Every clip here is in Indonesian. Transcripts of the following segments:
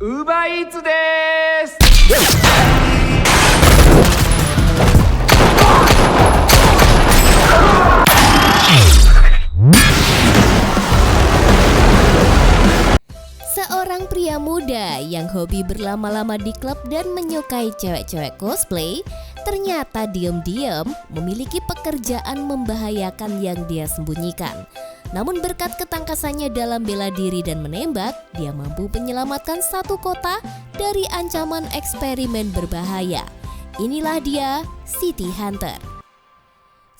Uber Eats です。Seorang pria muda yang hobi berlama-lama di klub dan menyukai cewek-cewek cosplay ternyata diam-diam memiliki pekerjaan membahayakan yang dia sembunyikan. Namun berkat ketangkasannya dalam bela diri dan menembak, dia mampu menyelamatkan satu kota dari ancaman eksperimen berbahaya. Inilah dia, City Hunter.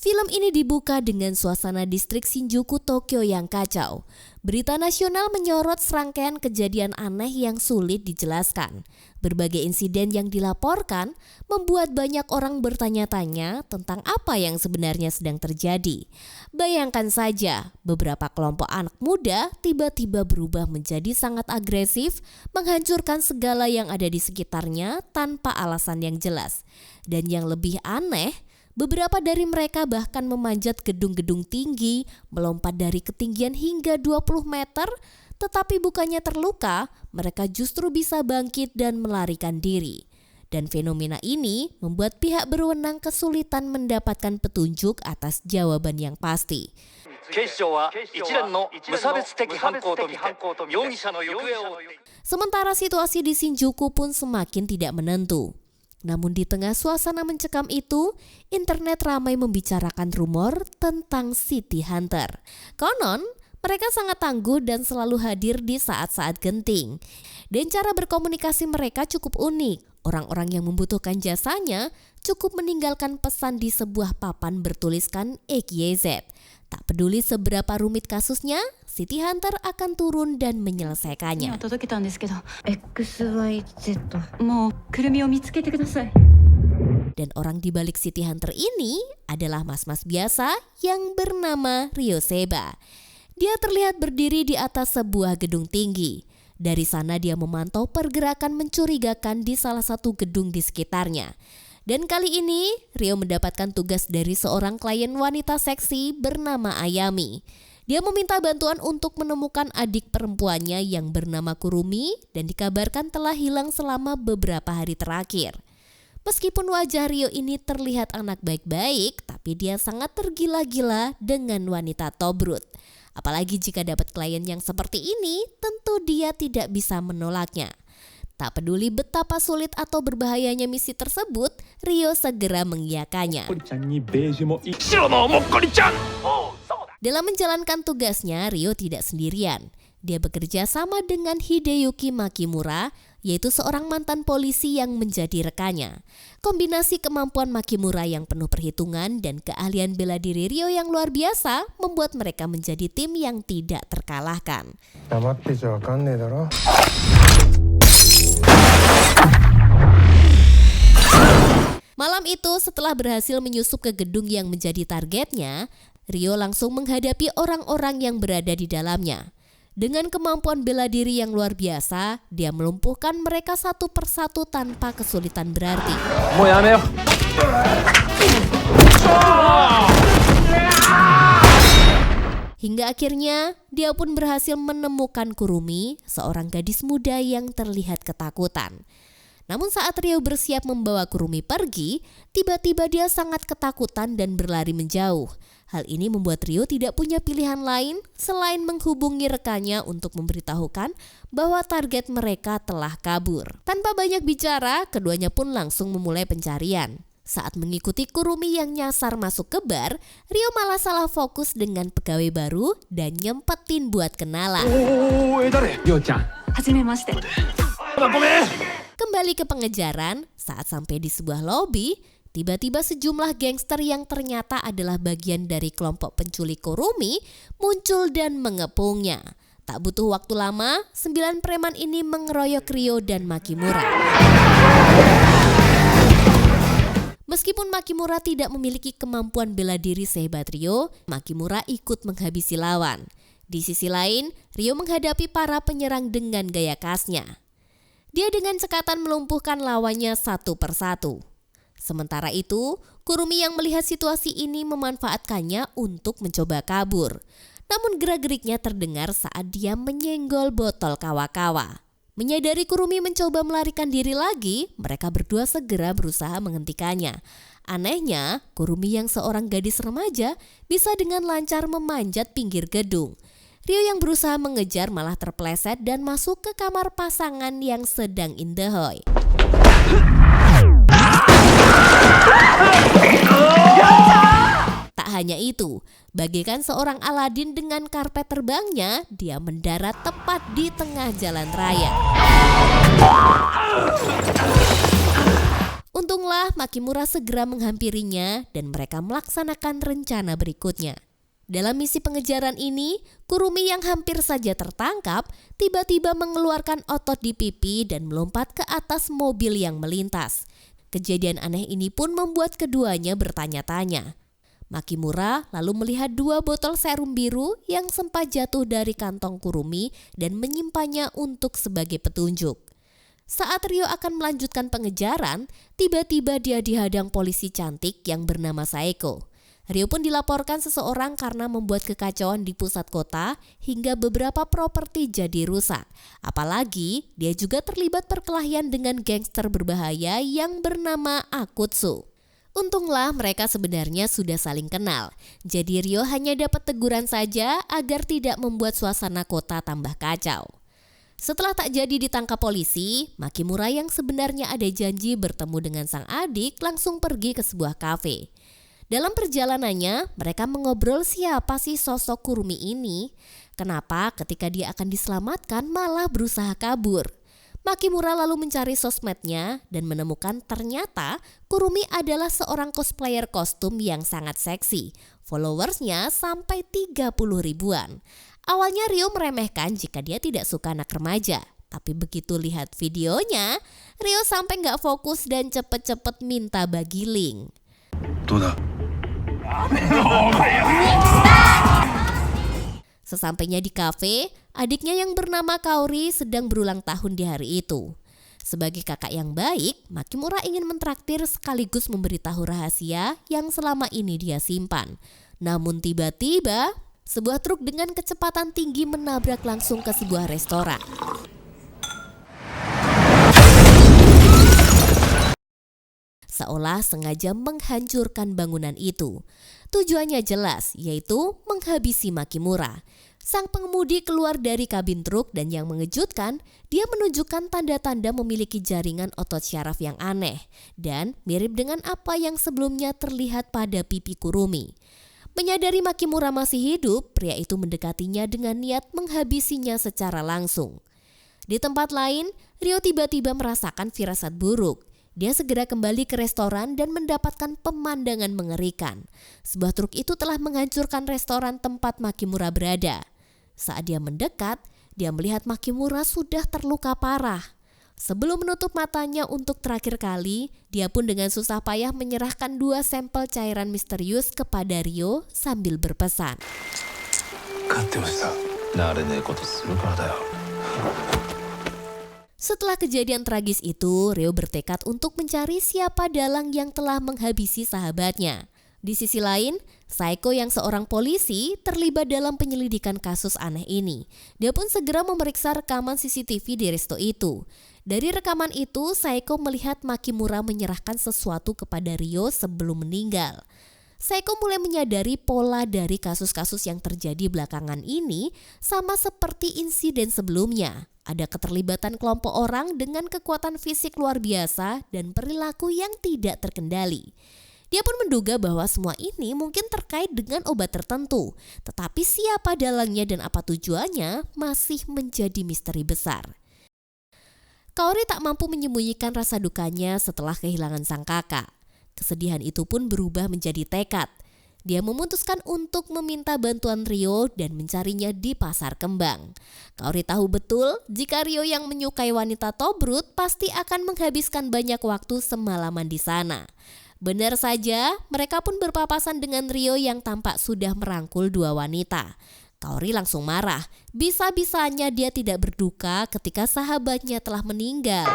Film ini dibuka dengan suasana distrik Shinjuku, Tokyo yang kacau. Berita nasional menyorot serangkaian kejadian aneh yang sulit dijelaskan. Berbagai insiden yang dilaporkan membuat banyak orang bertanya-tanya tentang apa yang sebenarnya sedang terjadi. Bayangkan saja, beberapa kelompok anak muda tiba-tiba berubah menjadi sangat agresif, menghancurkan segala yang ada di sekitarnya tanpa alasan yang jelas. Dan yang lebih aneh, beberapa dari mereka bahkan memanjat gedung-gedung tinggi, melompat dari ketinggian hingga 20 meter, tetapi bukannya terluka, mereka justru bisa bangkit dan melarikan diri. Dan fenomena ini membuat pihak berwenang kesulitan mendapatkan petunjuk atas jawaban yang pasti. Sementara situasi di Shinjuku pun semakin tidak menentu. Namun di tengah suasana mencekam itu, internet ramai membicarakan rumor tentang City Hunter. Konon, mereka sangat tangguh dan selalu hadir di saat-saat genting. Dan cara berkomunikasi mereka cukup unik. Orang-orang yang membutuhkan jasanya cukup meninggalkan pesan di sebuah papan bertuliskan XYZ. Tak peduli seberapa rumit kasusnya, City Hunter akan turun dan menyelesaikannya. Dan orang di balik City Hunter ini adalah mas-mas biasa yang bernama Ryo Seba. Dia terlihat berdiri di atas sebuah gedung tinggi. Dari sana dia memantau pergerakan mencurigakan di salah satu gedung di sekitarnya. Dan kali ini Ryo mendapatkan tugas dari seorang klien wanita seksi bernama Ayami. Dia meminta bantuan untuk menemukan adik perempuannya yang bernama Kurumi dan dikabarkan telah hilang selama beberapa hari terakhir. Meskipun wajah Ryo ini terlihat anak baik-baik, tapi dia sangat tergila-gila dengan wanita Tobrut. Apalagi jika dapat klien yang seperti ini, tentu dia tidak bisa menolaknya. Tak peduli betapa sulit atau berbahayanya misi tersebut, Ryo segera mengiyakannya. Dalam menjalankan tugasnya, Ryo tidak sendirian. Dia bekerja sama dengan Hideyuki Makimura, yaitu seorang mantan polisi yang menjadi rekannya. Kombinasi kemampuan Makimura yang penuh perhitungan dan keahlian bela diri Ryo yang luar biasa membuat mereka menjadi tim yang tidak terkalahkan. Malam itu, setelah berhasil menyusup ke gedung yang menjadi targetnya, Ryo langsung menghadapi orang-orang yang berada di dalamnya. Dengan kemampuan bela diri yang luar biasa, dia melumpuhkan mereka satu persatu tanpa kesulitan berarti. Hingga akhirnya, dia pun berhasil menemukan Kurumi, seorang gadis muda yang terlihat ketakutan. Namun saat Ryo bersiap membawa Kurumi pergi, tiba-tiba dia sangat ketakutan dan berlari menjauh. Hal ini membuat Ryo tidak punya pilihan lain selain menghubungi rekannya untuk memberitahukan bahwa target mereka telah kabur. Tanpa banyak bicara, keduanya pun langsung memulai pencarian. Saat mengikuti Kurumi yang nyasar masuk ke bar, Ryo malah salah fokus dengan pegawai baru dan nyempetin buat kenalan. Kembali ke pengejaran, saat sampai di sebuah lobi, tiba-tiba sejumlah gangster yang ternyata adalah bagian dari kelompok penculik Kurumi muncul dan mengepungnya. Tak butuh waktu lama, 9 preman ini mengeroyok Ryo dan Makimura. Meskipun Makimura tidak memiliki kemampuan bela diri sehebat Ryo, Makimura ikut menghabisi lawan. Di sisi lain, Ryo menghadapi para penyerang dengan gaya khasnya. Dia dengan cekatan melumpuhkan lawannya satu persatu. Sementara itu, Kurumi yang melihat situasi ini memanfaatkannya untuk mencoba kabur. Namun gerak-geriknya terdengar saat dia menyenggol botol kawa-kawa. Menyadari Kurumi mencoba melarikan diri lagi, mereka berdua segera berusaha menghentikannya. Anehnya, Kurumi yang seorang gadis remaja bisa dengan lancar memanjat pinggir gedung. Ryo yang berusaha mengejar malah terpeleset dan masuk ke kamar pasangan yang sedang indahoy. Tak hanya itu, bagaikan seorang Aladin dengan karpet terbangnya, dia mendarat tepat di tengah jalan raya. Untunglah Makimura segera menghampirinya dan mereka melaksanakan rencana berikutnya. Dalam misi pengejaran ini, Kurumi yang hampir saja tertangkap tiba-tiba mengeluarkan otot di pipi dan melompat ke atas mobil yang melintas. Kejadian aneh ini pun membuat keduanya bertanya-tanya. Makimura lalu melihat 2 botol serum biru yang sempat jatuh dari kantong Kurumi dan menyimpannya untuk sebagai petunjuk. Saat Ryo akan melanjutkan pengejaran, tiba-tiba dia dihadang polisi cantik yang bernama Saeko. Ryo pun dilaporkan seseorang karena membuat kekacauan di pusat kota hingga beberapa properti jadi rusak. Apalagi dia juga terlibat perkelahian dengan gangster berbahaya yang bernama Akutsu. Untunglah mereka sebenarnya sudah saling kenal. Jadi Ryo hanya dapat teguran saja agar tidak membuat suasana kota tambah kacau. Setelah tak jadi ditangkap polisi, Makimura yang sebenarnya ada janji bertemu dengan sang adik langsung pergi ke sebuah kafe. Dalam perjalanannya, mereka mengobrol siapa sih sosok Kurumi ini. Kenapa ketika dia akan diselamatkan malah berusaha kabur. Makimura lalu mencari sosmednya dan menemukan ternyata Kurumi adalah seorang cosplayer kostum yang sangat seksi. Followersnya sampai 30 ribuan. Awalnya Ryo meremehkan jika dia tidak suka anak remaja. Tapi begitu lihat videonya, Ryo sampai gak fokus dan cepet-cepet minta bagi link. Sesampainya di kafe, adiknya yang bernama Kaori sedang berulang tahun di hari itu. Sebagai kakak yang baik, Makimura ingin mentraktir sekaligus memberitahu rahasia yang selama ini dia simpan. Namun tiba-tiba, sebuah truk dengan kecepatan tinggi menabrak langsung ke sebuah restoran. Seolah sengaja menghancurkan bangunan itu. Tujuannya jelas, yaitu menghabisi Makimura. Sang pengemudi keluar dari kabin truk dan yang mengejutkan, dia menunjukkan tanda-tanda memiliki jaringan otot syaraf yang aneh dan mirip dengan apa yang sebelumnya terlihat pada pipi Kurumi. Menyadari Makimura masih hidup, pria itu mendekatinya dengan niat menghabisinya secara langsung. Di tempat lain, Ryo tiba-tiba merasakan firasat buruk. Dia segera kembali ke restoran dan mendapatkan pemandangan mengerikan. Sebuah truk itu telah menghancurkan restoran tempat Makimura berada. Saat dia mendekat, dia melihat Makimura sudah terluka parah. Sebelum menutup matanya untuk terakhir kali, dia pun dengan susah payah menyerahkan 2 sampel cairan misterius kepada Ryo sambil berpesan. Setelah kejadian tragis itu, Ryo bertekad untuk mencari siapa dalang yang telah menghabisi sahabatnya. Di sisi lain, Saeko yang seorang polisi terlibat dalam penyelidikan kasus aneh ini. Dia pun segera memeriksa rekaman CCTV di resto itu. Dari rekaman itu, Saeko melihat Makimura menyerahkan sesuatu kepada Ryo sebelum meninggal. Saeko mulai menyadari pola dari kasus-kasus yang terjadi belakangan ini sama seperti insiden sebelumnya. Ada keterlibatan kelompok orang dengan kekuatan fisik luar biasa dan perilaku yang tidak terkendali. Dia pun menduga bahwa semua ini mungkin terkait dengan obat tertentu, tetapi siapa dalangnya dan apa tujuannya masih menjadi misteri besar. Kaori tak mampu menyembunyikan rasa dukanya setelah kehilangan sang kakak. Kesedihan itu pun berubah menjadi tekad. Dia memutuskan untuk meminta bantuan Ryo dan mencarinya di pasar kembang. Kaori tahu betul jika Ryo yang menyukai wanita Tobrut pasti akan menghabiskan banyak waktu semalaman di sana. Benar saja, mereka pun berpapasan dengan Ryo yang tampak sudah merangkul 2 wanita. Kaori langsung marah. Bisa-bisanya dia tidak berduka ketika sahabatnya telah meninggal.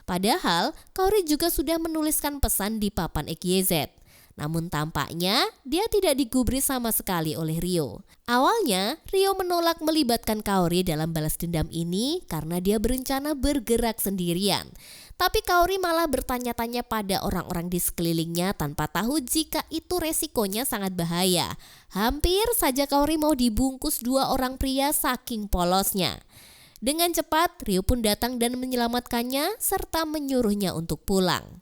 Padahal, Kaori juga sudah menuliskan pesan di papan EKZ. Namun tampaknya dia tidak digubris sama sekali oleh Ryo. Awalnya Ryo menolak melibatkan Kaori dalam balas dendam ini karena dia berencana bergerak sendirian. Tapi Kaori malah bertanya-tanya pada orang-orang di sekelilingnya tanpa tahu jika itu resikonya sangat bahaya. Hampir saja Kaori mau dibungkus dua orang pria saking polosnya. Dengan cepat Ryo pun datang dan menyelamatkannya serta menyuruhnya untuk pulang.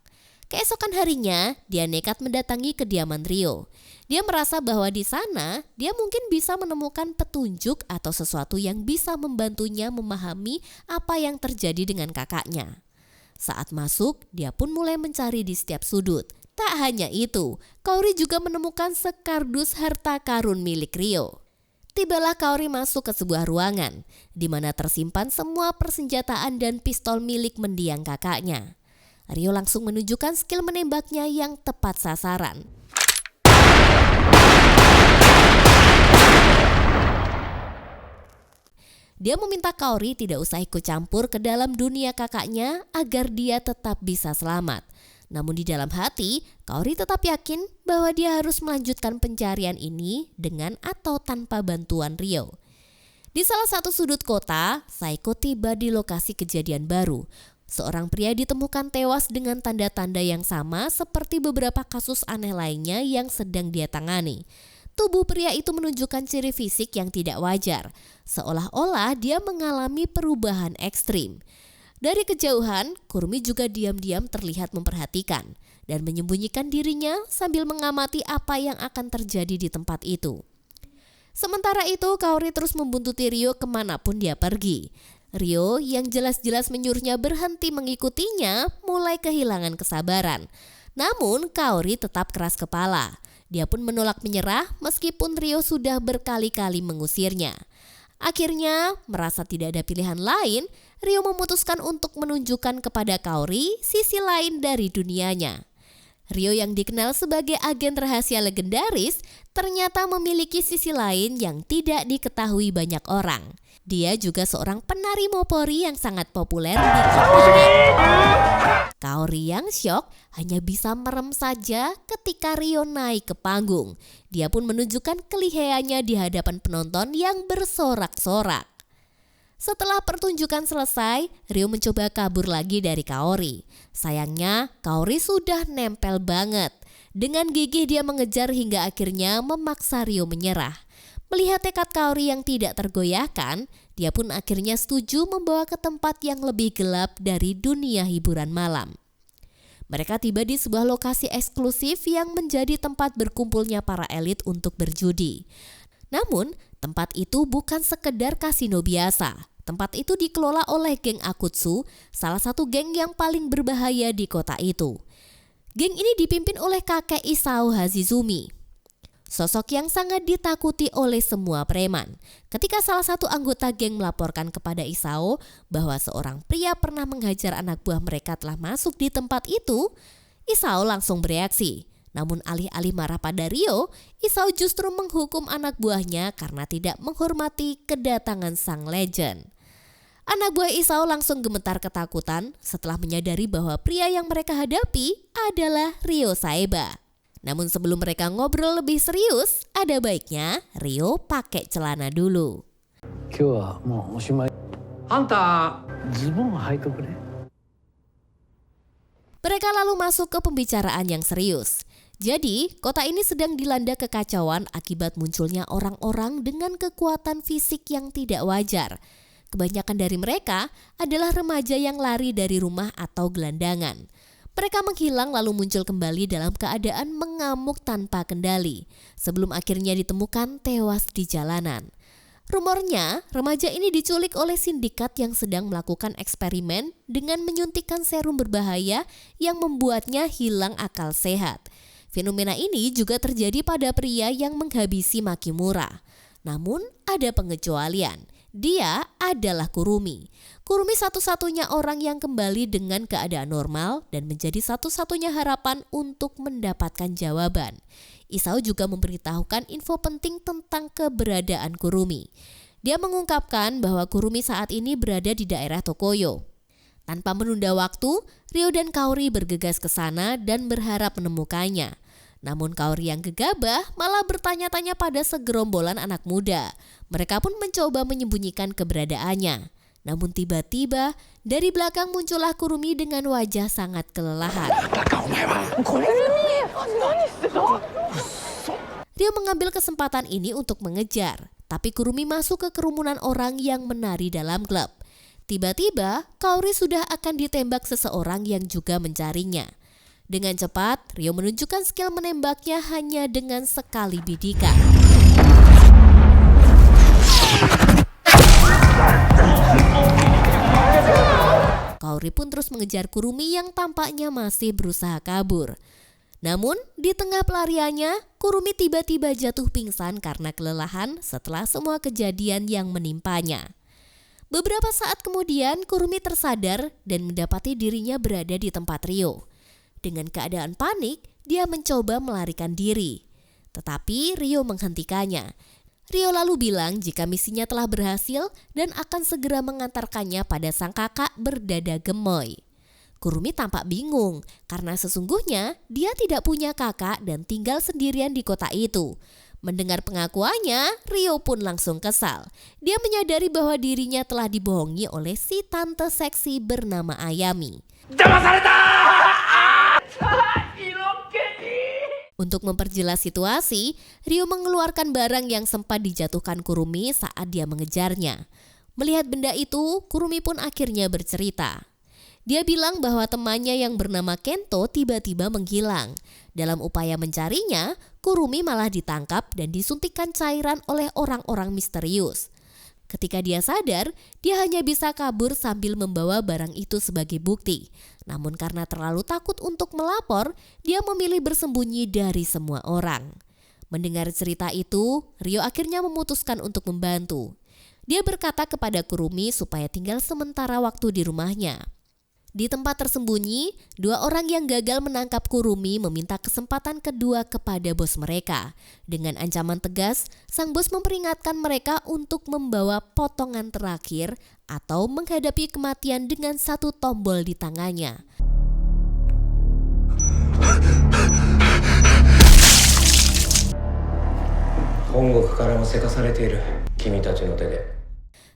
Keesokan harinya, dia nekat mendatangi kediaman Ryo. Dia merasa bahwa di sana dia mungkin bisa menemukan petunjuk atau sesuatu yang bisa membantunya memahami apa yang terjadi dengan kakaknya. Saat masuk, dia pun mulai mencari di setiap sudut. Tak hanya itu, Kaori juga menemukan sekardus harta karun milik Ryo. Tibalah Kaori masuk ke sebuah ruangan, di mana tersimpan semua persenjataan dan pistol milik mendiang kakaknya. Ryo langsung menunjukkan skill menembaknya yang tepat sasaran. Dia meminta Kaori tidak usah ikut campur ke dalam dunia kakaknya agar dia tetap bisa selamat. Namun di dalam hati, Kaori tetap yakin bahwa dia harus melanjutkan pencarian ini dengan atau tanpa bantuan Ryo. Di salah satu sudut kota, Saeko tiba di lokasi kejadian baru. Seorang pria ditemukan tewas dengan tanda-tanda yang sama seperti beberapa kasus aneh lainnya yang sedang dia tangani. Tubuh pria itu menunjukkan ciri fisik yang tidak wajar, seolah-olah dia mengalami perubahan ekstrim. Dari kejauhan, Kurumi juga diam-diam terlihat memperhatikan dan menyembunyikan dirinya sambil mengamati apa yang akan terjadi di tempat itu. Sementara itu, Kaori terus membuntuti Ryo kemanapun dia pergi. Ryo yang jelas-jelas menyuruhnya berhenti mengikutinya mulai kehilangan kesabaran. Namun Kaori tetap keras kepala. Dia pun menolak menyerah meskipun Ryo sudah berkali-kali mengusirnya. Akhirnya merasa tidak ada pilihan lain, Ryo memutuskan untuk menunjukkan kepada Kaori sisi lain dari dunianya. Ryo yang dikenal sebagai agen rahasia legendaris ternyata memiliki sisi lain yang tidak diketahui banyak orang. Dia juga seorang penari mopori yang sangat populer di kalangan. Kaori yang syok hanya bisa merem saja ketika Ryo naik ke panggung. Dia pun menunjukkan kelihayannya di hadapan penonton yang bersorak-sorak. Setelah pertunjukan selesai, Ryo mencoba kabur lagi dari Kaori. Sayangnya, Kaori sudah nempel banget. Dengan gigih dia mengejar hingga akhirnya memaksa Ryo menyerah. Melihat tekad Kaori yang tidak tergoyahkan, dia pun akhirnya setuju membawa ke tempat yang lebih gelap dari dunia hiburan malam. Mereka tiba di sebuah lokasi eksklusif yang menjadi tempat berkumpulnya para elit untuk berjudi. Namun, tempat itu bukan sekedar kasino biasa. Tempat itu dikelola oleh geng Akutsu, salah satu geng yang paling berbahaya di kota itu. Geng ini dipimpin oleh kakek Isao Hazizumi, sosok yang sangat ditakuti oleh semua preman. Ketika salah satu anggota geng melaporkan kepada Isao bahwa seorang pria pernah menghajar anak buah mereka telah masuk di tempat itu, Isao langsung bereaksi. Namun alih-alih marah pada Ryo, Isao justru menghukum anak buahnya karena tidak menghormati kedatangan sang legend. Anak buah Isao langsung gemetar ketakutan setelah menyadari bahwa pria yang mereka hadapi adalah Ryo Saeba. Namun sebelum mereka ngobrol lebih serius, ada baiknya Ryo pakai celana dulu. Mereka lalu masuk ke pembicaraan yang serius. Jadi, kota ini sedang dilanda kekacauan akibat munculnya orang-orang dengan kekuatan fisik yang tidak wajar. Kebanyakan dari mereka adalah remaja yang lari dari rumah atau gelandangan. Mereka menghilang lalu muncul kembali dalam keadaan mengamuk tanpa kendali, sebelum akhirnya ditemukan tewas di jalanan. Rumornya, remaja ini diculik oleh sindikat yang sedang melakukan eksperimen dengan menyuntikkan serum berbahaya yang membuatnya hilang akal sehat. Fenomena ini juga terjadi pada pria yang menghabisi Makimura. Namun ada pengecualian. Dia adalah Kurumi. Kurumi satu-satunya orang yang kembali dengan keadaan normal dan menjadi satu-satunya harapan untuk mendapatkan jawaban. Isao juga memberitahukan info penting tentang keberadaan Kurumi. Dia mengungkapkan bahwa Kurumi saat ini berada di daerah Tokoyo. Tanpa menunda waktu, Ryo dan Kaori bergegas ke sana dan berharap menemukannya. Namun Kaori yang gegabah malah bertanya-tanya pada segerombolan anak muda. Mereka pun mencoba menyembunyikan keberadaannya. Namun tiba-tiba dari belakang muncullah Kurumi dengan wajah sangat kelelahan. Ryo mengambil kesempatan ini untuk mengejar, tapi Kurumi masuk ke kerumunan orang yang menari dalam klub. Tiba-tiba Kaori sudah akan ditembak seseorang yang juga mencarinya. Dengan cepat, Ryo menunjukkan skill menembaknya hanya dengan sekali bidikan. Kaori pun terus mengejar Kurumi yang tampaknya masih berusaha kabur. Namun, di tengah pelariannya, Kurumi tiba-tiba jatuh pingsan karena kelelahan setelah semua kejadian yang menimpanya. Beberapa saat kemudian, Kurumi tersadar dan mendapati dirinya berada di tempat Ryo. Dengan keadaan panik, dia mencoba melarikan diri. Tetapi Ryo menghentikannya. Ryo lalu bilang jika misinya telah berhasil dan akan segera mengantarkannya pada sang kakak berdada gemoy. Kurumi tampak bingung karena sesungguhnya dia tidak punya kakak dan tinggal sendirian di kota itu. Mendengar pengakuannya, Ryo pun langsung kesal. Dia menyadari bahwa dirinya telah dibohongi oleh si tante seksi bernama Ayami. Untuk memperjelas situasi, Ryo mengeluarkan barang yang sempat dijatuhkan Kurumi saat dia mengejarnya. Melihat benda itu, Kurumi pun akhirnya bercerita. Dia bilang bahwa temannya yang bernama Kento tiba-tiba menghilang. Dalam upaya mencarinya, Kurumi malah ditangkap dan disuntikkan cairan oleh orang-orang misterius. Ketika dia sadar, dia hanya bisa kabur sambil membawa barang itu sebagai bukti. Namun karena terlalu takut untuk melapor, dia memilih bersembunyi dari semua orang. Mendengar cerita itu, Ryo akhirnya memutuskan untuk membantu. Dia berkata kepada Kurumi supaya tinggal sementara waktu di rumahnya. Di tempat tersembunyi, dua orang yang gagal menangkap Kurumi meminta kesempatan kedua kepada bos mereka. Dengan ancaman tegas, sang bos memperingatkan mereka untuk membawa potongan terakhir atau menghadapi kematian dengan satu tombol di tangannya.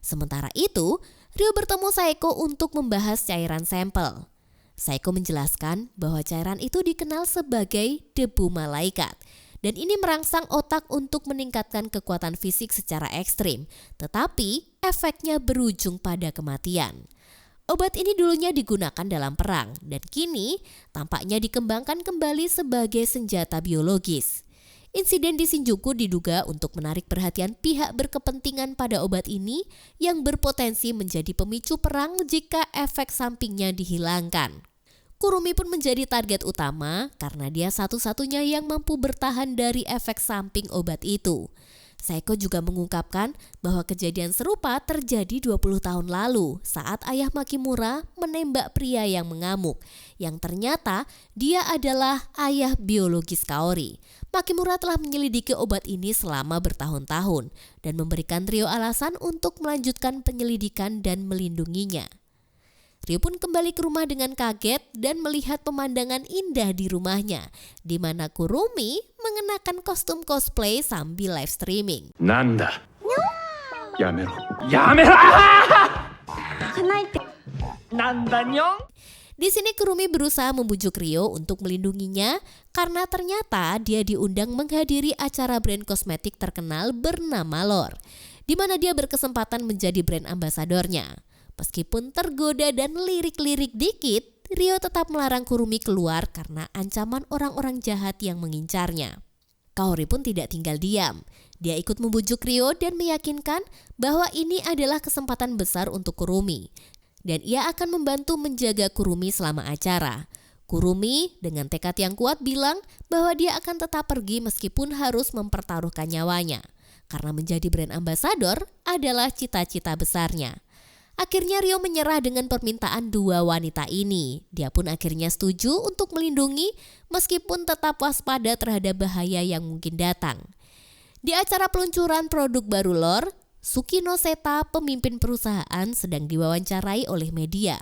Sementara itu, Ryo bertemu Saeko untuk membahas cairan sampel. Saeko menjelaskan bahwa cairan itu dikenal sebagai debu malaikat dan ini merangsang otak untuk meningkatkan kekuatan fisik secara ekstrim, tetapi efeknya berujung pada kematian. Obat ini dulunya digunakan dalam perang dan kini tampaknya dikembangkan kembali sebagai senjata biologis. Insiden di Shinjuku diduga untuk menarik perhatian pihak berkepentingan pada obat ini yang berpotensi menjadi pemicu perang jika efek sampingnya dihilangkan. Kurumi pun menjadi target utama karena dia satu-satunya yang mampu bertahan dari efek samping obat itu. Saeko juga mengungkapkan bahwa kejadian serupa terjadi 20 tahun lalu saat ayah Makimura menembak pria yang mengamuk, yang ternyata dia adalah ayah biologis Kaori. Makimura telah menyelidiki obat ini selama bertahun-tahun dan memberikan Ryo alasan untuk melanjutkan penyelidikan dan melindunginya. Ryo pun kembali ke rumah dengan kaget dan melihat pemandangan indah di rumahnya, di mana Kurumi mengenakan kostum cosplay sambil live streaming. Nanda? Yamero. Yamero! Nanda nyong? Di sini Kurumi berusaha membujuk Ryo untuk melindunginya karena ternyata dia diundang menghadiri acara brand kosmetik terkenal bernama Lore, di mana dia berkesempatan menjadi brand ambasadornya. Meskipun tergoda dan lirik-lirik dikit, Ryo tetap melarang Kurumi keluar karena ancaman orang-orang jahat yang mengincarnya. Kaori pun tidak tinggal diam. Dia ikut membujuk Ryo dan meyakinkan bahwa ini adalah kesempatan besar untuk Kurumi. Dan ia akan membantu menjaga Kurumi selama acara. Kurumi dengan tekad yang kuat bilang bahwa dia akan tetap pergi meskipun harus mempertaruhkan nyawanya. Karena menjadi brand ambasador adalah cita-cita besarnya. Akhirnya Ryo menyerah dengan permintaan dua wanita ini. Dia pun akhirnya setuju untuk melindungi meskipun tetap waspada terhadap bahaya yang mungkin datang. Di acara peluncuran produk baru Lore, Suki no Seta, pemimpin perusahaan, sedang diwawancarai oleh media.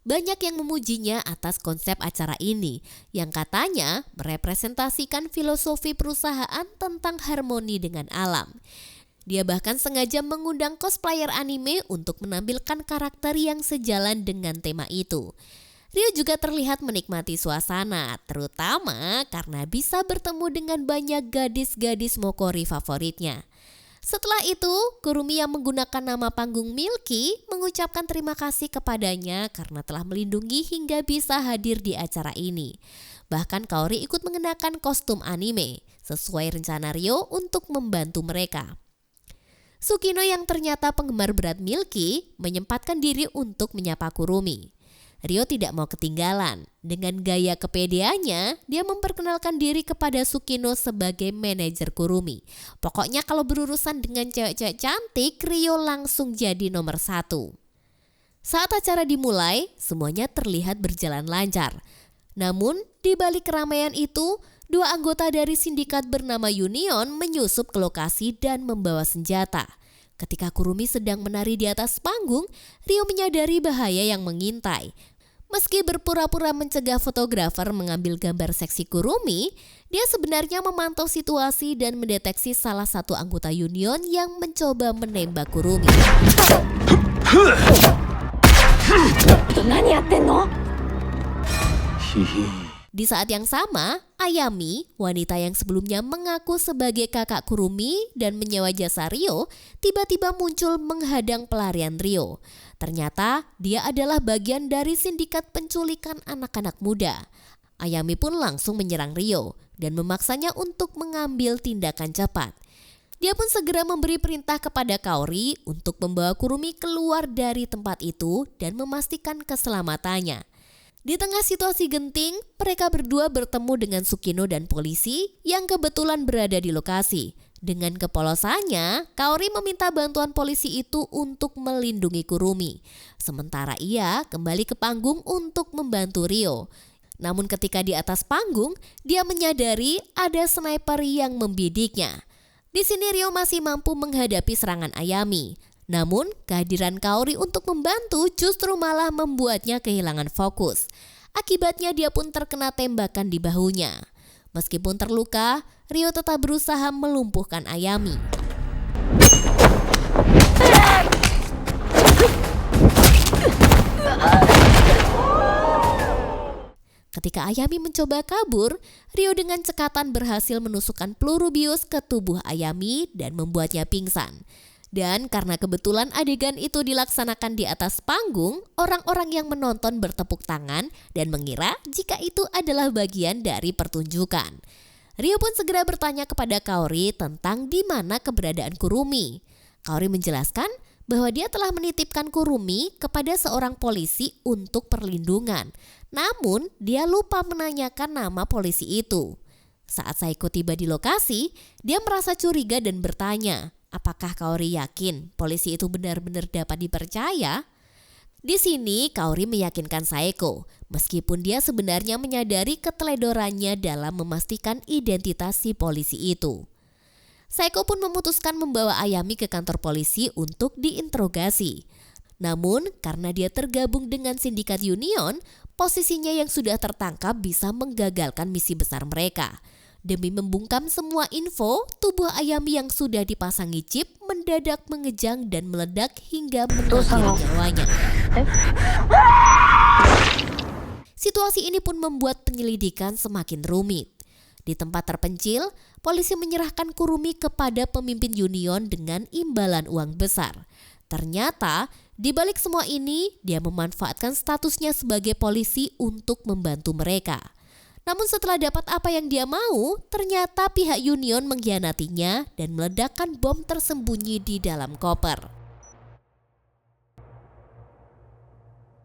Banyak yang memujinya atas konsep acara ini yang katanya merepresentasikan filosofi perusahaan tentang harmoni dengan alam. Dia bahkan sengaja mengundang cosplayer anime untuk menampilkan karakter yang sejalan dengan tema itu. Rio juga terlihat menikmati suasana, terutama karena bisa bertemu dengan banyak gadis-gadis Mokori favoritnya. Setelah itu, Kurumi yang menggunakan nama panggung Milky mengucapkan terima kasih kepadanya karena telah melindungi hingga bisa hadir di acara ini. Bahkan Kaori ikut mengenakan kostum anime sesuai rencana Rio untuk membantu mereka. Sukino yang ternyata penggemar berat Milky menyempatkan diri untuk menyapa Kurumi. Rio tidak mau ketinggalan. Dengan gaya kepedeannya, dia memperkenalkan diri kepada Sukino sebagai manajer Kurumi. Pokoknya kalau berurusan dengan cewek-cewek cantik, Rio langsung jadi nomor 1. Saat acara dimulai, semuanya terlihat berjalan lancar. Namun, di balik keramaian itu, 2 anggota dari sindikat bernama Union menyusup ke lokasi dan membawa senjata. Ketika Kurumi sedang menari di atas panggung, Rio menyadari bahaya yang mengintai. Meski berpura-pura mencegah fotografer mengambil gambar seksi Kurumi, dia sebenarnya memantau situasi dan mendeteksi salah satu anggota Union yang mencoba menembak Kurumi. Di saat yang sama, Ayami, wanita yang sebelumnya mengaku sebagai kakak Kurumi dan menyewa jasa Rio, tiba-tiba muncul menghadang pelarian Rio. Ternyata dia adalah bagian dari sindikat penculikan anak-anak muda. Ayami pun langsung menyerang Rio dan memaksanya untuk mengambil tindakan cepat. Dia pun segera memberi perintah kepada Kaori untuk membawa Kurumi keluar dari tempat itu dan memastikan keselamatannya. Di tengah situasi genting, mereka berdua bertemu dengan Sukino dan polisi yang kebetulan berada di lokasi. Dengan kepolosannya, Kaori meminta bantuan polisi itu untuk melindungi Kurumi. Sementara ia kembali ke panggung untuk membantu Rio. Namun ketika di atas panggung, dia menyadari ada sniper yang membidiknya. Di sini Rio masih mampu menghadapi serangan Ayami. Namun, kehadiran Kaori untuk membantu justru malah membuatnya kehilangan fokus. Akibatnya dia pun terkena tembakan di bahunya. Meskipun terluka, Rio tetap berusaha melumpuhkan Ayami. Ketika Ayami mencoba kabur, Rio dengan cekatan berhasil menusukkan peluru bius ke tubuh Ayami dan membuatnya pingsan. Dan karena kebetulan adegan itu dilaksanakan di atas panggung, orang-orang yang menonton bertepuk tangan dan mengira jika itu adalah bagian dari pertunjukan. Rio pun segera bertanya kepada Kaori tentang di mana keberadaan Kurumi. Kaori menjelaskan bahwa dia telah menitipkan Kurumi kepada seorang polisi untuk perlindungan. Namun, dia lupa menanyakan nama polisi itu. Saat Saeko tiba di lokasi, dia merasa curiga dan bertanya, apakah Kaori yakin polisi itu benar-benar dapat dipercaya? Di sini Kaori meyakinkan Saeko, meskipun dia sebenarnya menyadari keteledorannya dalam memastikan identitas si polisi itu. Saeko pun memutuskan membawa Ayami ke kantor polisi untuk diinterogasi. Namun karena dia tergabung dengan sindikat Union, posisinya yang sudah tertangkap bisa menggagalkan misi besar mereka. Demi membungkam semua info, tubuh Ayami yang sudah dipasangi chip mendadak mengejang dan meledak hingga mengakhiri nyawanya. Situasi ini pun membuat penyelidikan semakin rumit. Di tempat terpencil, polisi menyerahkan Kurumi kepada pemimpin Union dengan imbalan uang besar. Ternyata, di balik semua ini, dia memanfaatkan statusnya sebagai polisi untuk membantu mereka. Namun setelah dapat apa yang dia mau, ternyata pihak Union mengkhianatinya dan meledakkan bom tersembunyi di dalam koper.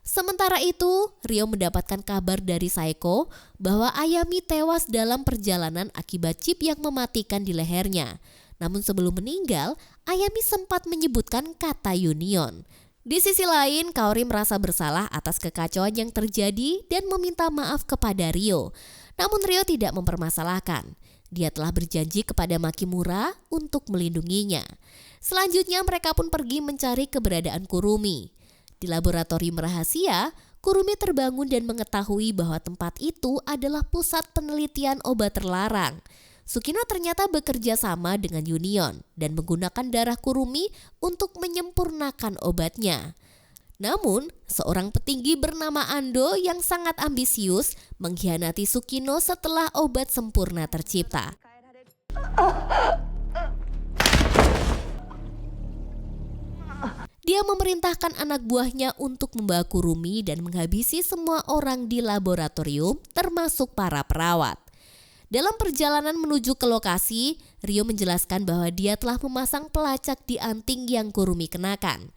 Sementara itu, Rio mendapatkan kabar dari Saeko bahwa Ayami tewas dalam perjalanan akibat chip yang mematikan di lehernya. Namun sebelum meninggal, Ayami sempat menyebutkan kata Union. Di sisi lain, Kaori merasa bersalah atas kekacauan yang terjadi dan meminta maaf kepada Rio. Namun Rio tidak mempermasalahkan. Dia telah berjanji kepada Makimura untuk melindunginya. Selanjutnya mereka pun pergi mencari keberadaan Kurumi. Di laboratorium rahasia, Kurumi terbangun dan mengetahui bahwa tempat itu adalah pusat penelitian obat terlarang. Sukino ternyata bekerja sama dengan Union dan menggunakan darah Kurumi untuk menyempurnakan obatnya. Namun, seorang petinggi bernama Ando yang sangat ambisius mengkhianati Sukino setelah obat sempurna tercipta. Dia memerintahkan anak buahnya untuk membawa Kurumi dan menghabisi semua orang di laboratorium, termasuk para perawat. Dalam perjalanan menuju ke lokasi, Ryo menjelaskan bahwa dia telah memasang pelacak di anting yang Kurumi kenakan,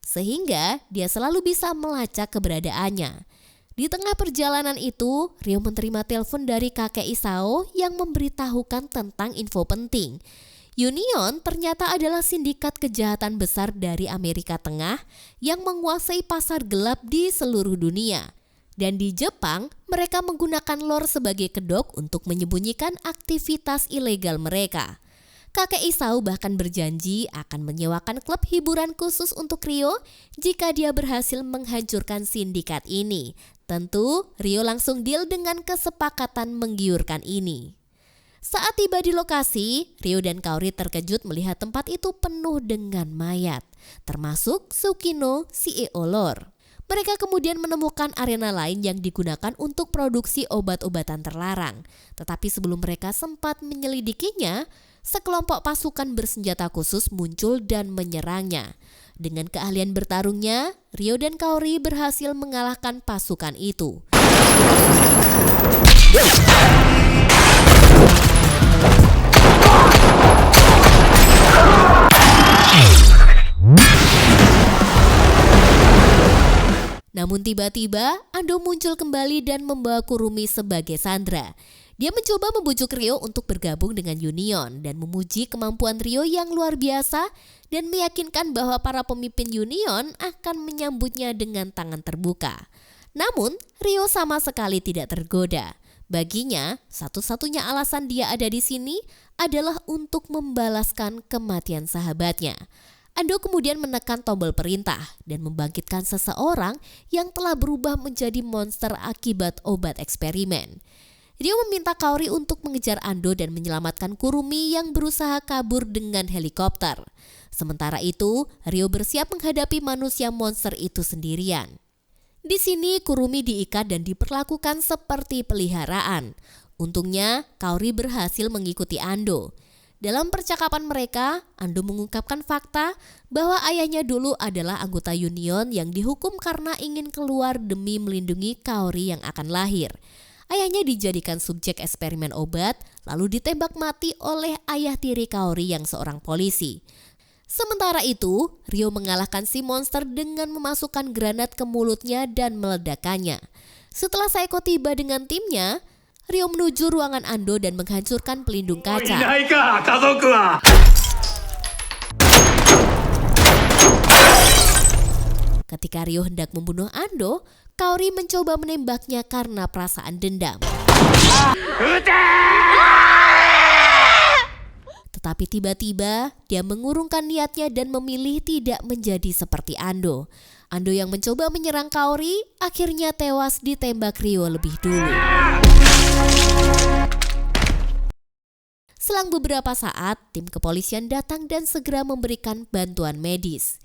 sehingga dia selalu bisa melacak keberadaannya. Di tengah perjalanan itu, Ryo menerima telepon dari kakek Isao yang memberitahukan tentang info penting. Union ternyata adalah sindikat kejahatan besar dari Amerika Tengah yang menguasai pasar gelap di seluruh dunia. Dan di Jepang, mereka menggunakan lore sebagai kedok untuk menyembunyikan aktivitas ilegal mereka. Kakek Isao bahkan berjanji akan menyewakan klub hiburan khusus untuk Ryo jika dia berhasil menghancurkan sindikat ini. Tentu, Ryo langsung deal dengan kesepakatan menggiurkan ini. Saat tiba di lokasi, Ryo dan Kaori terkejut melihat tempat itu penuh dengan mayat, termasuk Sukino, CEO lore. Mereka kemudian menemukan arena lain yang digunakan untuk produksi obat-obatan terlarang. Tetapi sebelum mereka sempat menyelidikinya, sekelompok pasukan bersenjata khusus muncul dan menyerangnya. Dengan keahlian bertarungnya, Ryo dan Kaori berhasil mengalahkan pasukan itu. Namun tiba-tiba Ando muncul kembali dan membawa Kurumi sebagai sandera. Dia mencoba membujuk Ryo untuk bergabung dengan Union dan memuji kemampuan Ryo yang luar biasa dan meyakinkan bahwa para pemimpin Union akan menyambutnya dengan tangan terbuka. Namun Ryo sama sekali tidak tergoda. Baginya, satu-satunya alasan dia ada di sini adalah untuk membalaskan kematian sahabatnya. Ando kemudian menekan tombol perintah dan membangkitkan seseorang yang telah berubah menjadi monster akibat obat eksperimen. Ryo meminta Kaori untuk mengejar Ando dan menyelamatkan Kurumi yang berusaha kabur dengan helikopter. Sementara itu, Ryo bersiap menghadapi manusia monster itu sendirian. Di sini Kurumi diikat dan diperlakukan seperti peliharaan. Untungnya, Kaori berhasil mengikuti Ando. Dalam percakapan mereka, Ando mengungkapkan fakta bahwa ayahnya dulu adalah anggota Union yang dihukum karena ingin keluar demi melindungi Kaori yang akan lahir. Ayahnya dijadikan subjek eksperimen obat, lalu ditembak mati oleh ayah tiri Kaori yang seorang polisi. Sementara itu, Ryo mengalahkan si monster dengan memasukkan granat ke mulutnya dan meledakkannya. Setelah Saeko tiba dengan timnya, Ryo menuju ruangan Ando dan menghancurkan pelindung kaca. Ketika Ryo hendak membunuh Ando, Kaori mencoba menembaknya karena perasaan dendam. Tetapi tiba-tiba dia mengurungkan niatnya dan memilih tidak menjadi seperti Ando. Ando yang mencoba menyerang Kaori akhirnya tewas ditembak Ryo lebih dulu. Selang beberapa saat, tim kepolisian datang dan segera memberikan bantuan medis.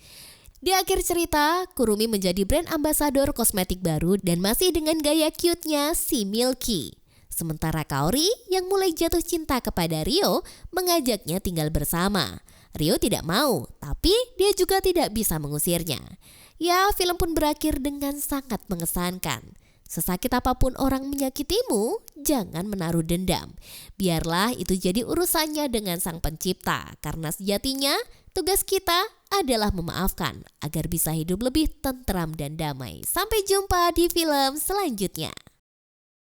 Di akhir cerita, Kurumi menjadi brand ambasador kosmetik baru dan masih dengan gaya cute-nya si Milky. Sementara Kaori yang mulai jatuh cinta kepada Ryo mengajaknya tinggal bersama. Ryo tidak mau, tapi dia juga tidak bisa mengusirnya. Ya, film pun berakhir dengan sangat mengesankan. Sesakit apapun orang menyakitimu, jangan menaruh dendam. Biarlah itu jadi urusannya dengan Sang Pencipta, karena sejatinya tugas kita adalah memaafkan agar bisa hidup lebih tentram dan damai. Sampai jumpa di film selanjutnya.